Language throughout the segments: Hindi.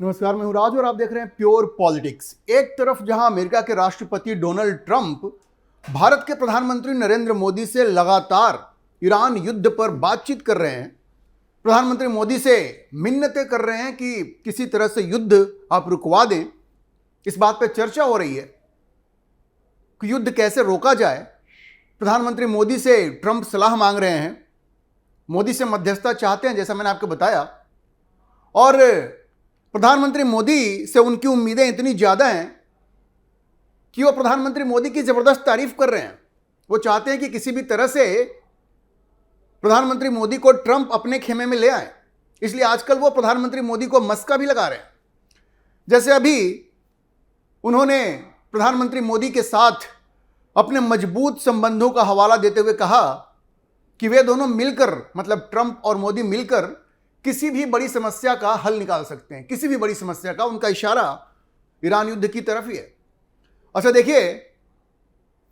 नमस्कार, मैं हूं राज और आप देख रहे हैं प्योर पॉलिटिक्स। एक तरफ जहां अमेरिका के राष्ट्रपति डोनाल्ड ट्रंप भारत के प्रधानमंत्री नरेंद्र मोदी से लगातार ईरान युद्ध पर बातचीत कर रहे हैं, प्रधानमंत्री मोदी से मिन्नतें कर रहे हैं कि किसी तरह से युद्ध आप रुकवा दें। इस बात पर चर्चा हो रही है कि युद्ध कैसे रोका जाए। प्रधानमंत्री मोदी से ट्रंप सलाह मांग रहे हैं, मोदी से मध्यस्थता चाहते हैं, जैसा मैंने आपको बताया। और प्रधानमंत्री मोदी से उनकी उम्मीदें इतनी ज़्यादा हैं कि वो प्रधानमंत्री मोदी की ज़बरदस्त तारीफ कर रहे हैं। वो चाहते हैं कि किसी भी तरह से प्रधानमंत्री मोदी को ट्रंप अपने खेमे में ले आए। इसलिए आजकल वो प्रधानमंत्री मोदी को मस्का भी लगा रहे हैं। जैसे अभी उन्होंने प्रधानमंत्री मोदी के साथ अपने मजबूत संबंधों का हवाला देते हुए कहा कि वे दोनों मिलकर, मतलब ट्रंप और मोदी मिलकर, किसी भी बड़ी समस्या का हल निकाल सकते हैं। किसी भी बड़ी समस्या का, उनका इशारा ईरान युद्ध की तरफ ही है। अच्छा देखिए,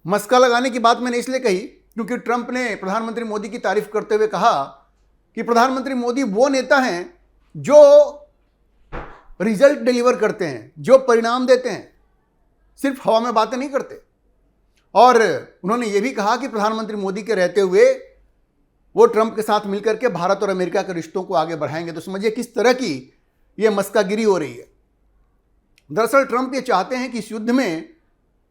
मस्का लगाने की बात मैंने इसलिए कही क्योंकि ट्रंप ने प्रधानमंत्री मोदी की तारीफ करते हुए कहा कि प्रधानमंत्री मोदी वो नेता हैं जो रिजल्ट डिलीवर करते हैं, जो परिणाम देते हैं, सिर्फ हवा में बातें नहीं करते। और उन्होंने ये भी कहा कि प्रधानमंत्री मोदी के रहते हुए वो ट्रंप के साथ मिलकर के भारत और अमेरिका के रिश्तों को आगे बढ़ाएंगे। तो समझिए किस तरह की ये मस्कागिरी हो रही है। दरअसल ट्रंप ये चाहते हैं कि इस युद्ध में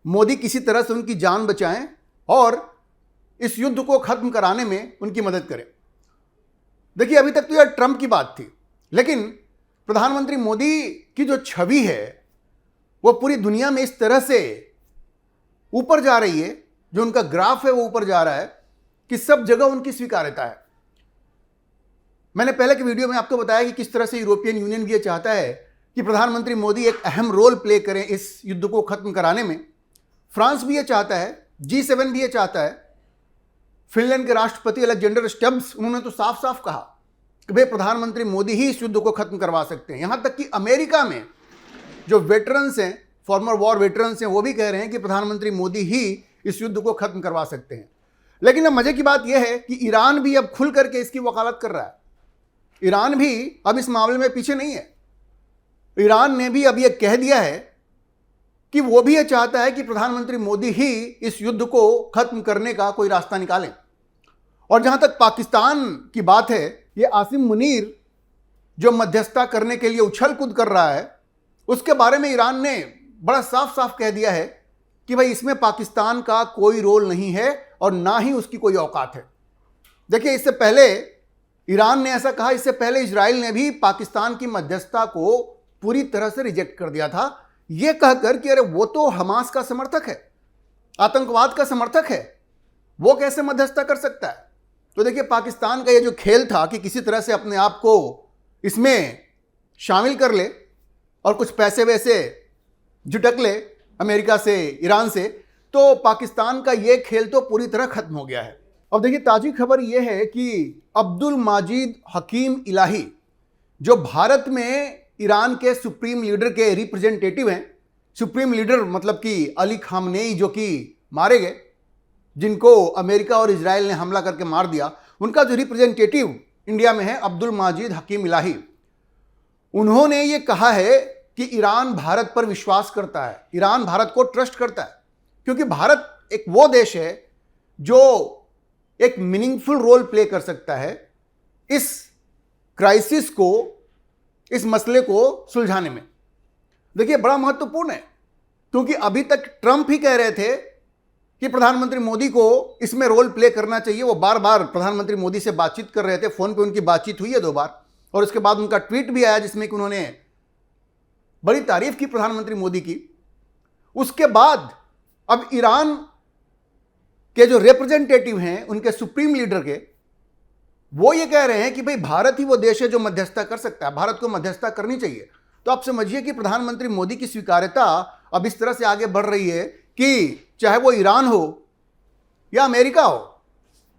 मोदी किसी तरह से उनकी जान बचाएं और इस युद्ध को खत्म कराने में उनकी मदद करें। देखिए, अभी तक तो यह ट्रंप की बात थी, लेकिन प्रधानमंत्री मोदी की जो छवि है वो पूरी दुनिया में इस तरह से ऊपर जा रही है, जो उनका ग्राफ है वो ऊपर जा रहा है कि सब जगह उनकी स्वीकार्यता है। मैंने पहले के वीडियो में आपको बताया कि किस तरह से यूरोपियन यूनियन भी ये चाहता है कि प्रधानमंत्री मोदी एक अहम रोल प्ले करें इस युद्ध को खत्म कराने में। फ्रांस भी ये चाहता है, G7 भी ये चाहता है। फिनलैंड के राष्ट्रपति अलेक्जेंडर स्टब्स, उन्होंने तो साफ साफ कहा कि भाई प्रधानमंत्री मोदी ही इस युद्ध को खत्म करवा सकते हैं। यहां तक कि अमेरिका में जो वेटरन्स हैं, फॉर्मर वॉर वेटरन्स हैं, वो भी कह रहे हैं कि प्रधानमंत्री मोदी ही इस युद्ध को खत्म करवा सकते हैं। लेकिन अब मजे की बात यह है कि ईरान भी अब खुल करके इसकी वकालत कर रहा है। ईरान भी अब इस मामले में पीछे नहीं है। ईरान ने भी अब यह कह दिया है कि वो भी यह चाहता है कि प्रधानमंत्री मोदी ही इस युद्ध को खत्म करने का कोई रास्ता निकालें। और जहां तक पाकिस्तान की बात है, ये आसिम मुनीर जो मध्यस्थता करने के लिए उछल कूद कर रहा है, उसके बारे में ईरान ने बड़ा साफ साफ कह दिया है कि भाई इसमें पाकिस्तान का कोई रोल नहीं है और ना ही उसकी कोई औकात है। देखिए, इससे पहले ईरान ने ऐसा कहा, इससे पहले इजराइल ने भी पाकिस्तान की मध्यस्थता को पूरी तरह से रिजेक्ट कर दिया था, यह कहकर कि अरे वो तो हमास का समर्थक है, आतंकवाद का समर्थक है, वो कैसे मध्यस्थता कर सकता है। तो देखिए, पाकिस्तान का ये जो खेल था कि किसी तरह से अपने आप को इसमें शामिल कर ले और कुछ पैसे वैसे झुटक ले अमेरिका से, ईरान से, तो पाकिस्तान का ये खेल तो पूरी तरह खत्म हो गया है। अब देखिए, ताज़ी खबर यह है कि अब्दुल माजिद हकीम इलाही, जो भारत में ईरान के सुप्रीम लीडर के रिप्रेजेंटेटिव हैं, सुप्रीम लीडर मतलब कि अली खामनेई जो कि मारे गए, जिनको अमेरिका और इजराइल ने हमला करके मार दिया, उनका जो रिप्रेजेंटेटिव इंडिया में है अब्दुल माजिद हकीम इलाही, उन्होंने ये कहा है कि ईरान भारत पर विश्वास करता है, ईरान भारत को ट्रस्ट करता है, क्योंकि भारत एक वो देश है जो एक मीनिंगफुल रोल प्ले कर सकता है इस क्राइसिस को, इस मसले को सुलझाने में। देखिए, बड़ा महत्वपूर्ण है, क्योंकि अभी तक ट्रंप ही कह रहे थे कि प्रधानमंत्री मोदी को इसमें रोल प्ले करना चाहिए। वो बार बार प्रधानमंत्री मोदी से बातचीत कर रहे थे, फोन पे उनकी बातचीत हुई है 2 बार, और उसके बाद उनका ट्वीट भी आया जिसमें कि उन्होंने बड़ी तारीफ की प्रधानमंत्री मोदी की। उसके बाद अब ईरान के जो रिप्रेजेंटेटिव हैं, उनके सुप्रीम लीडर के, वो ये कह रहे हैं कि भाई भारत ही वो देश है जो मध्यस्थता कर सकता है, भारत को मध्यस्थता करनी चाहिए। तो आप समझिए कि प्रधानमंत्री मोदी की स्वीकार्यता अब इस तरह से आगे बढ़ रही है कि चाहे वो ईरान हो या अमेरिका हो,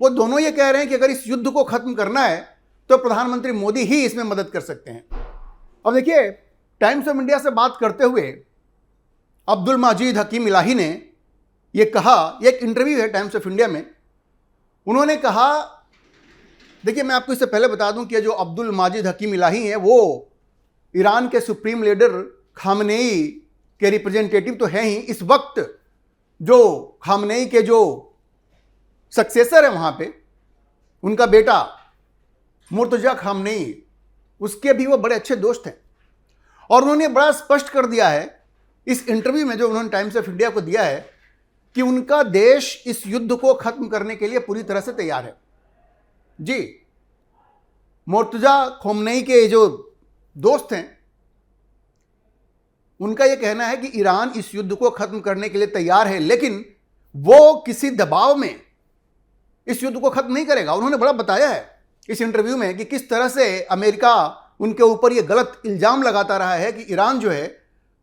वो दोनों ये कह रहे हैं कि अगर इस युद्ध को खत्म करना है तो प्रधानमंत्री मोदी ही इसमें मदद कर सकते हैं। अब देखिए, टाइम्स ऑफ इंडिया से बात करते हुए अब्दुल माजिद हकीम इलाही ने ये कहा, ये एक इंटरव्यू है टाइम्स ऑफ इंडिया में, उन्होंने कहा, देखिए मैं आपको इससे पहले बता दूं कि जो अब्दुल माजिद हकीम इलाही हैं वो ईरान के सुप्रीम लीडर खामनेई के रिप्रेजेंटेटिव तो हैं ही, इस वक्त जो खामनेई के जो सक्सेसर है वहां पे, उनका बेटा मुर्तजा खामनेई, उसके भी वो बड़े अच्छे दोस्त हैं। और उन्होंने बड़ा स्पष्ट कर दिया है इस इंटरव्यू में जो उन्होंने टाइम्स ऑफ इंडिया को दिया है कि उनका देश इस युद्ध को खत्म करने के लिए पूरी तरह से तैयार है। जी, मुर्तजा खामनेई के जो दोस्त हैं, उनका यह कहना है कि ईरान इस युद्ध को खत्म करने के लिए तैयार है, लेकिन वो किसी दबाव में इस युद्ध को खत्म नहीं करेगा। उन्होंने बड़ा बताया है इस इंटरव्यू में कि किस तरह से अमेरिका उनके ऊपर यह गलत इल्जाम लगाता रहा है कि ईरान जो है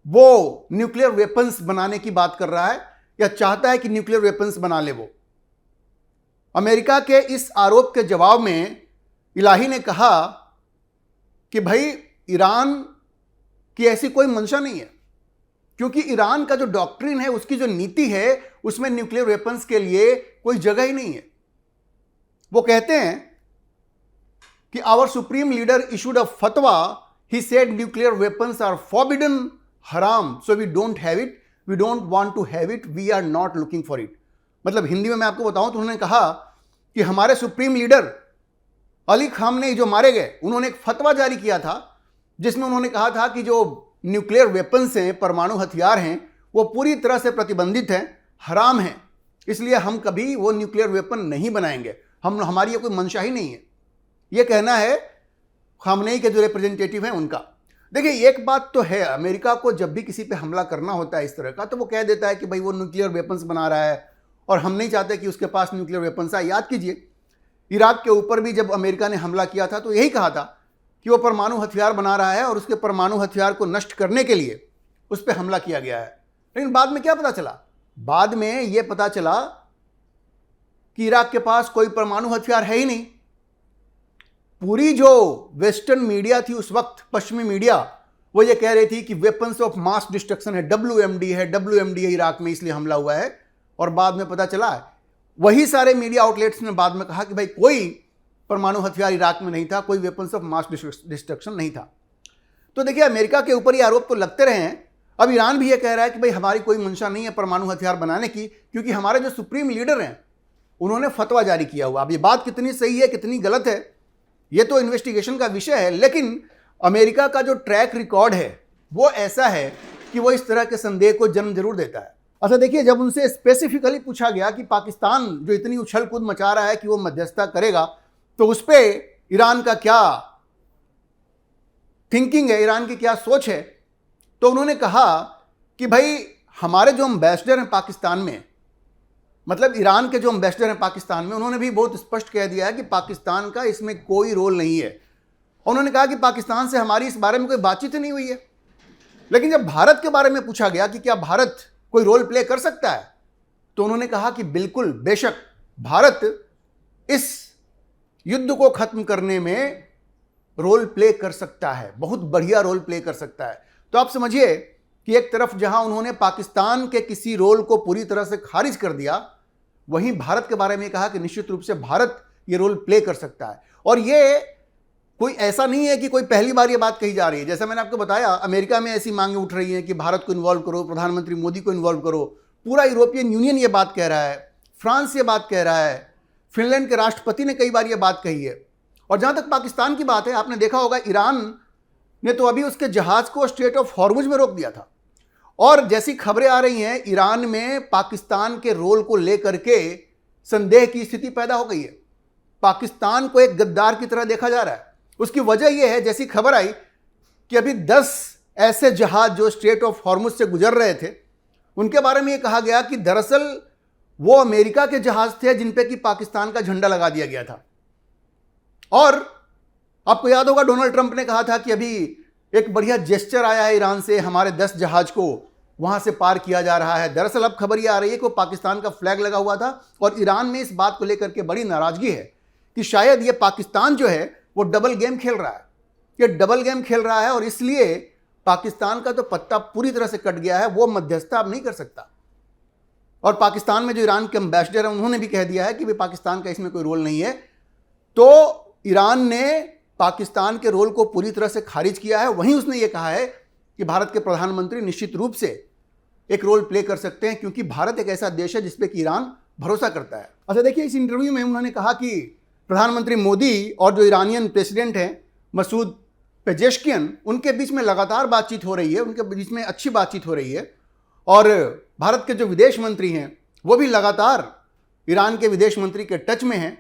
वो न्यूक्लियर वेपन्स बनाने की बात कर रहा है या चाहता है कि न्यूक्लियर वेपन्स बना ले वो। अमेरिका के इस आरोप के जवाब में इलाही ने कहा कि भाई ईरान की ऐसी कोई मंशा नहीं है, क्योंकि ईरान का जो डॉक्ट्रिन है, उसकी जो नीति है, उसमें न्यूक्लियर वेपन्स के लिए कोई जगह ही नहीं है। वो कहते हैं कि our supreme leader issued a फतवा, he said nuclear weapons are forbidden, हराम, so we don't have it, we don't want to have it, we are not looking for it. मतलब हिंदी में मैं आपको बताऊं तो उन्होंने कहा कि हमारे सुप्रीम लीडर अली खामनेई जो मारे गए, उन्होंने एक फतवा जारी किया था जिसमें उन्होंने कहा था कि जो न्यूक्लियर वेपन्स हैं, परमाणु हथियार हैं, वो पूरी तरह से प्रतिबंधित हैं, हराम हैं, इसलिए हम कभी वो न्यूक्लियर वेपन नहीं बनाएंगे, हमारी ये कोई मंशा ही नहीं है। ये कहना है खामनेई के जो रिप्रेजेंटेटिव हैं उनका। देखिए, एक बात तो है, अमेरिका को जब भी किसी पे हमला करना होता है इस तरह का, तो वो कह देता है कि भाई वो न्यूक्लियर वेपन्स बना रहा है और हम नहीं चाहते कि उसके पास न्यूक्लियर वेपन्स आए। याद कीजिए, इराक के ऊपर भी जब अमेरिका ने हमला किया था तो यही कहा था कि वो परमाणु हथियार बना रहा है और उसके परमाणु हथियार को नष्ट करने के लिए उस पर हमला किया गया है। लेकिन बाद में क्या पता चला? बाद में ये पता चला कि इराक के पास कोई परमाणु हथियार है ही नहीं। पूरी जो वेस्टर्न मीडिया थी उस वक्त, पश्चिमी मीडिया, वो ये कह रही थी कि वेपन्स ऑफ मास डिस्ट्रक्शन है, WMD है इराक में, इसलिए हमला हुआ है। और बाद में पता चला, वही सारे मीडिया आउटलेट्स ने बाद में कहा कि भाई कोई परमाणु हथियार इराक में नहीं था, कोई वेपन्स ऑफ मास डिस्ट्रक्शन नहीं था। तो देखिए, अमेरिका के ऊपर ये आरोप तो लगते रहे हैं। अब ईरान भी ये कह रहा है कि भाई हमारी कोई मंशा नहीं है परमाणु हथियार बनाने की, क्योंकि हमारे जो सुप्रीम लीडर हैं उन्होंने फतवा जारी किया हुआ। अब ये बात कितनी सही है कितनी गलत है, ये तो इन्वेस्टिगेशन का विषय है, लेकिन अमेरिका का जो ट्रैक रिकॉर्ड है वो ऐसा है कि वो इस तरह के संदेह को जन्म जरूर देता है। अच्छा देखिए, जब उनसे स्पेसिफिकली पूछा गया कि पाकिस्तान जो इतनी उछल कूद मचा रहा है कि वो मध्यस्थता करेगा, तो उस पर ईरान का क्या थिंकिंग है, ईरान की क्या सोच है, तो उन्होंने कहा कि भाई हमारे जो एम्बेसडर हैं पाकिस्तान में, मतलब ईरान के जो एम्बेसडर हैं पाकिस्तान में, उन्होंने भी बहुत स्पष्ट कह दिया है कि पाकिस्तान का इसमें कोई रोल नहीं है। उन्होंने कहा कि पाकिस्तान से हमारी इस बारे में कोई बातचीत नहीं हुई है। लेकिन जब भारत के बारे में पूछा गया कि क्या भारत कोई रोल प्ले कर सकता है, तो उन्होंने कहा कि बिल्कुल, बेशक भारत इस युद्ध को खत्म करने में रोल प्ले कर सकता है, बहुत बढ़िया रोल प्ले कर सकता है। तो आप समझिए कि एक तरफ जहां उन्होंने पाकिस्तान के किसी रोल को पूरी तरह से खारिज कर दिया, वहीं भारत के बारे में कहा कि निश्चित रूप से भारत ये रोल प्ले कर सकता है। और ये कोई ऐसा नहीं है कि कोई पहली बार ये बात कही जा रही है। जैसा मैंने आपको बताया, अमेरिका में ऐसी मांगे उठ रही हैं कि भारत को इन्वॉल्व करो, प्रधानमंत्री मोदी को इन्वॉल्व करो, पूरा यूरोपियन यूनियन ये बात कह रहा है, फ्रांस ये बात कह रहा है, फिनलैंड के राष्ट्रपति ने कई बार ये बात कही है। और जहां तक पाकिस्तान की बात है, आपने देखा होगा ईरान ने तो अभी उसके जहाज को स्ट्रेट ऑफ हॉर्मुज में रोक दिया था। और जैसी खबरें आ रही हैं, ईरान में पाकिस्तान के रोल को लेकर के संदेह की स्थिति पैदा हो गई है। पाकिस्तान को एक गद्दार की तरह देखा जा रहा है। उसकी वजह यह है, जैसी खबर आई कि अभी 10 ऐसे जहाज जो स्ट्रेट ऑफ हॉर्मुज से गुजर रहे थे, उनके बारे में यह कहा गया कि दरअसल वो अमेरिका के जहाज थे जिन पे कि पाकिस्तान का झंडा लगा दिया गया था। और आपको याद होगा, डोनाल्ड ट्रंप ने कहा था कि अभी एक बढ़िया जेस्चर आया है ईरान से, हमारे 10 जहाज को वहां से पार किया जा रहा है। दरअसल अब खबर यह आ रही है कि पाकिस्तान का फ्लैग लगा हुआ था और ईरान में इस बात को लेकर के बड़ी नाराजगी है कि शायद ये पाकिस्तान जो है वो डबल गेम खेल रहा है। ये डबल गेम खेल रहा है और इसलिए पाकिस्तान का तो पत्ता पूरी तरह से कट गया है, वो मध्यस्थता अब नहीं कर सकता। और पाकिस्तान में जो ईरान के एम्बेसडर हैं, उन्होंने भी कह दिया है कि भाई पाकिस्तान का इसमें कोई रोल नहीं है। तो ईरान ने पाकिस्तान के रोल को पूरी तरह से खारिज किया है, वहीं उसने ये कहा है कि भारत के प्रधानमंत्री निश्चित रूप से एक रोल प्ले कर सकते हैं, क्योंकि भारत एक ऐसा देश है जिसपे कि ईरान भरोसा करता है। अच्छा देखिए, इस इंटरव्यू में उन्होंने कहा कि प्रधानमंत्री मोदी और जो ईरानियन प्रेसिडेंट हैं मसूद पेजेश्कियन, उनके बीच में लगातार बातचीत हो रही है, उनके बीच में अच्छी बातचीत हो रही है, और भारत के जो विदेश मंत्री हैं वो भी लगातार ईरान के विदेश मंत्री के टच में हैं,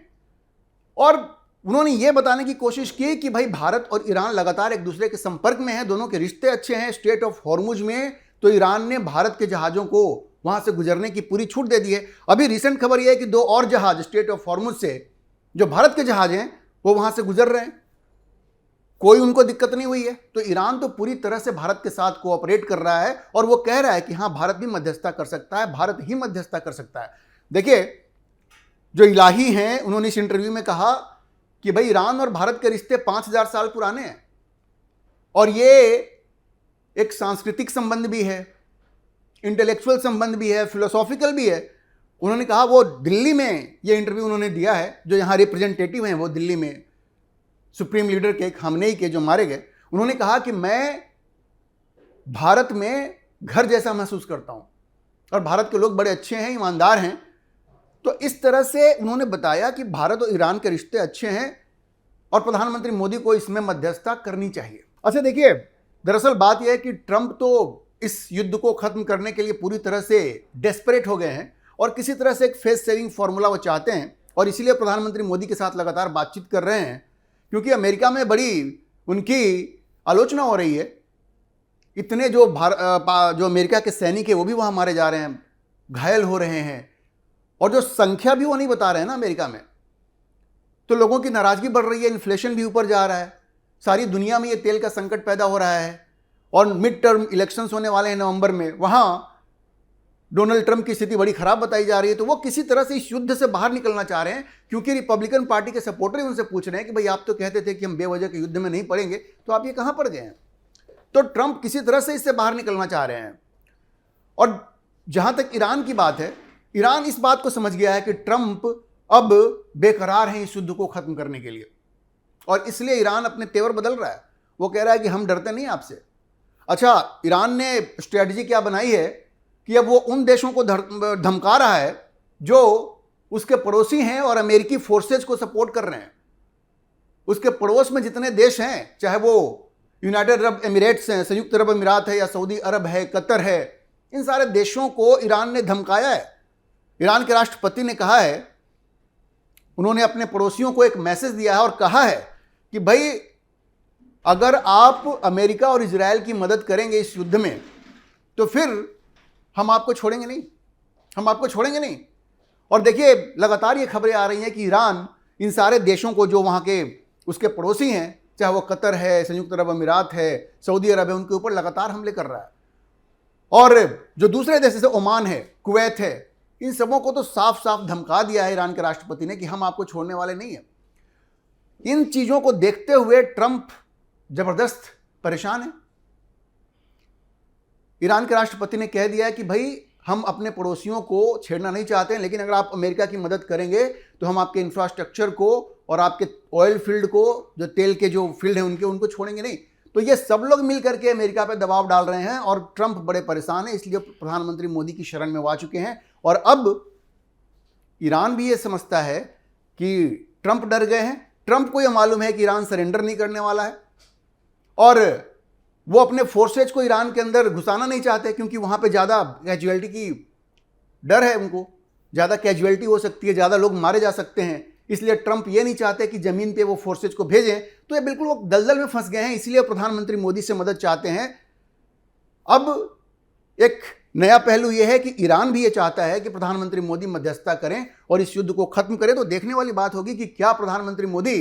और उन्होंने ये बताने की कोशिश की कि भाई भारत और ईरान लगातार एक दूसरे के संपर्क में है, दोनों के रिश्ते अच्छे हैं। स्ट्रेट ऑफ हॉर्मुज में तो ईरान ने भारत के जहाज़ों को वहाँ से गुजरने की पूरी छूट दे दी है। अभी रिसेंट खबर यह है कि 2 और जहाज स्ट्रेट ऑफ हॉर्मुज से, जो भारत के जहाज हैं, वो वहाँ से गुजर रहे हैं, कोई उनको दिक्कत नहीं हुई है। तो ईरान तो पूरी तरह से भारत के साथ कोऑपरेट कर रहा है, और वो कह रहा है कि हाँ, भारत भी मध्यस्थता कर सकता है, भारत ही मध्यस्थता कर सकता है। देखिए, जो इलाही हैं, उन्होंने इस इंटरव्यू में कहा कि भाई ईरान और भारत के रिश्ते 5000 साल पुराने हैं, और ये एक सांस्कृतिक संबंध भी है, इंटेलेक्चुअल संबंध भी है, फिलोसॉफिकल भी है। उन्होंने कहा, वो दिल्ली में ये इंटरव्यू उन्होंने दिया है, जो यहाँ रिप्रेजेंटेटिव हैं वो दिल्ली में सुप्रीम लीडर के खामनेई के जो मारे गए, उन्होंने कहा कि मैं भारत में घर जैसा महसूस करता हूँ, और भारत के लोग बड़े अच्छे हैं, ईमानदार हैं। तो इस तरह से उन्होंने बताया कि भारत और ईरान के रिश्ते अच्छे हैं, और प्रधानमंत्री मोदी को इसमें मध्यस्थता करनी चाहिए। अच्छा देखिए, दरअसल बात यह है कि ट्रंप तो इस युद्ध को खत्म करने के लिए पूरी तरह से डेस्परेट हो गए हैं, और किसी तरह से एक फेस सेविंग फॉर्मूला वो चाहते हैं, और इसीलिए प्रधानमंत्री मोदी के साथ लगातार बातचीत कर रहे हैं, क्योंकि अमेरिका में बड़ी उनकी आलोचना हो रही है। इतने जो अमेरिका के सैनिक है वो भी वहाँ मारे जा रहे हैं, घायल हो रहे हैं, और जो संख्या भी वो नहीं बता रहे हैं ना अमेरिका में, तो लोगों की नाराजगी बढ़ रही है, इन्फ्लेशन भी ऊपर जा रहा है, सारी दुनिया में ये तेल का संकट पैदा हो रहा है, और मिड टर्म इलेक्शंस होने वाले हैं नवंबर में, वहाँ डोनाल्ड ट्रंप की स्थिति बड़ी खराब बताई जा रही है। तो वो किसी तरह से इस युद्ध से बाहर निकलना चाह रहे हैं, क्योंकि रिपब्लिकन पार्टी के सपोर्टर ही उनसे पूछ रहे हैं कि भाई आप तो कहते थे कि हम बेवजह के युद्ध में नहीं पड़ेंगे, तो आप ये कहाँ पड़ गए हैं। तो ट्रंप किसी तरह से इससे बाहर निकलना चाह रहे हैं। और जहाँ तक ईरान की बात है, ईरान इस बात को समझ गया है कि ट्रंप अब बेकरार हैं इस युद्ध को खत्म करने के लिए, और इसलिए ईरान अपने तेवर बदल रहा है। वो कह रहा है कि हम डरते नहीं आपसे। अच्छा, ईरान ने स्ट्रेटजी क्या बनाई है कि अब वो उन देशों को धमका रहा है जो उसके पड़ोसी हैं और अमेरिकी फोर्सेज को सपोर्ट कर रहे हैं। उसके पड़ोस में जितने देश हैं, चाहे वो यूनाइटेड अरब एमिरेट्स हैं, संयुक्त अरब अमीरात है, या सऊदी अरब है, कतर है, इन सारे देशों को ईरान ने धमकाया है। ईरान के राष्ट्रपति ने कहा है, उन्होंने अपने पड़ोसियों को एक मैसेज दिया है और कहा है कि भाई अगर आप अमेरिका और इजराइल की मदद करेंगे इस युद्ध में, तो फिर हम आपको छोड़ेंगे नहीं, हम आपको छोड़ेंगे नहीं। और देखिए, लगातार ये खबरें आ रही हैं कि ईरान इन सारे देशों को, जो वहाँ के उसके पड़ोसी हैं, चाहे वो कतर है, संयुक्त अरब अमीरात है, सऊदी अरब है, उनके ऊपर लगातार हमले कर रहा है। और जो दूसरे देश जैसे ओमान है, कुवैत है, इन सबों को तो साफ साफ धमका दिया है ईरान के राष्ट्रपति ने कि हम आपको छोड़ने वाले नहीं हैं। इन चीज़ों को देखते हुए ट्रंप जबरदस्त परेशान है। ईरान के राष्ट्रपति ने कह दिया है कि भाई हम अपने पड़ोसियों को छेड़ना नहीं चाहते हैं, लेकिन अगर आप अमेरिका की मदद करेंगे तो हम आपके इंफ्रास्ट्रक्चर को और आपके ऑयल फील्ड को, जो तेल के जो फील्ड हैं उनको छोड़ेंगे नहीं। तो ये सब लोग मिल करके अमेरिका पर दबाव डाल रहे हैं, और ट्रंप बड़े परेशान हैं, इसलिए प्रधानमंत्री मोदी की शरण में वो आ चुके हैं। और अब ईरान भी ये समझता है कि ट्रंप डर गए हैं। ट्रंप को ये मालूम है कि ईरान सरेंडर नहीं करने वाला है, और वो अपने फोर्सेज को ईरान के अंदर घुसाना नहीं चाहते, क्योंकि वहाँ पे ज़्यादा कैजुअलिटी की डर है, उनको ज़्यादा कैजुअलिटी हो सकती है, ज़्यादा लोग मारे जा सकते हैं। इसलिए ट्रंप ये नहीं चाहते कि ज़मीन पे वो फोर्सेज को भेजें। तो ये बिल्कुल वो दलदल में फंस गए हैं, इसलिए प्रधानमंत्री मोदी से मदद चाहते हैं। अब एक नया पहलू ये है कि ईरान भी ये चाहता है कि प्रधानमंत्री मोदी मध्यस्थता करें और इस युद्ध को खत्म करें। तो देखने वाली बात होगी कि क्या प्रधानमंत्री मोदी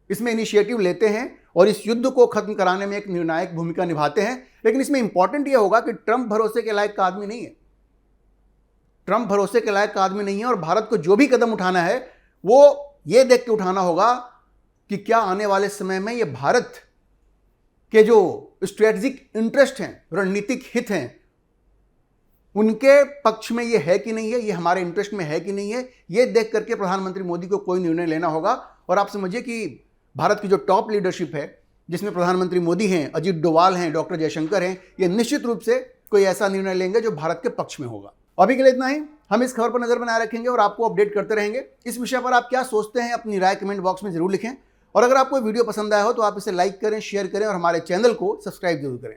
इसमें इनिशिएटिव लेते हैं और इस युद्ध को खत्म कराने में एक निर्णायक भूमिका निभाते हैं। लेकिन इसमें इंपॉर्टेंट यह होगा कि ट्रंप भरोसे के लायक का आदमी नहीं है। ट्रंप भरोसे के लायक का आदमी नहीं है, और भारत को जो भी कदम उठाना है वो ये देख के उठाना होगा कि क्या आने वाले समय में ये भारत के जो स्ट्रेटेजिक इंटरेस्ट हैं, रणनीतिक हित हैं, उनके पक्ष में ये है कि नहीं है, ये हमारे इंटरेस्ट में है कि नहीं है। ये देख करके प्रधानमंत्री मोदी को कोई निर्णय लेना होगा। और आप समझिए कि भारत की जो टॉप लीडरशिप है, जिसमें प्रधानमंत्री मोदी हैं, अजीत डोवाल हैं, डॉक्टर जयशंकर हैं, ये निश्चित रूप से कोई ऐसा निर्णय लेंगे जो भारत के पक्ष में होगा। अभी के लिए इतना ही। हम इस खबर पर नजर बनाए रखेंगे और आपको अपडेट करते रहेंगे। इस विषय पर आप क्या सोचते हैं, अपनी राय कमेंट बॉक्स में जरूर लिखें। और अगर आपको वीडियो पसंद आया हो तो आप इसे लाइक करें, शेयर करें और हमारे चैनल को सब्सक्राइब जरूर करें।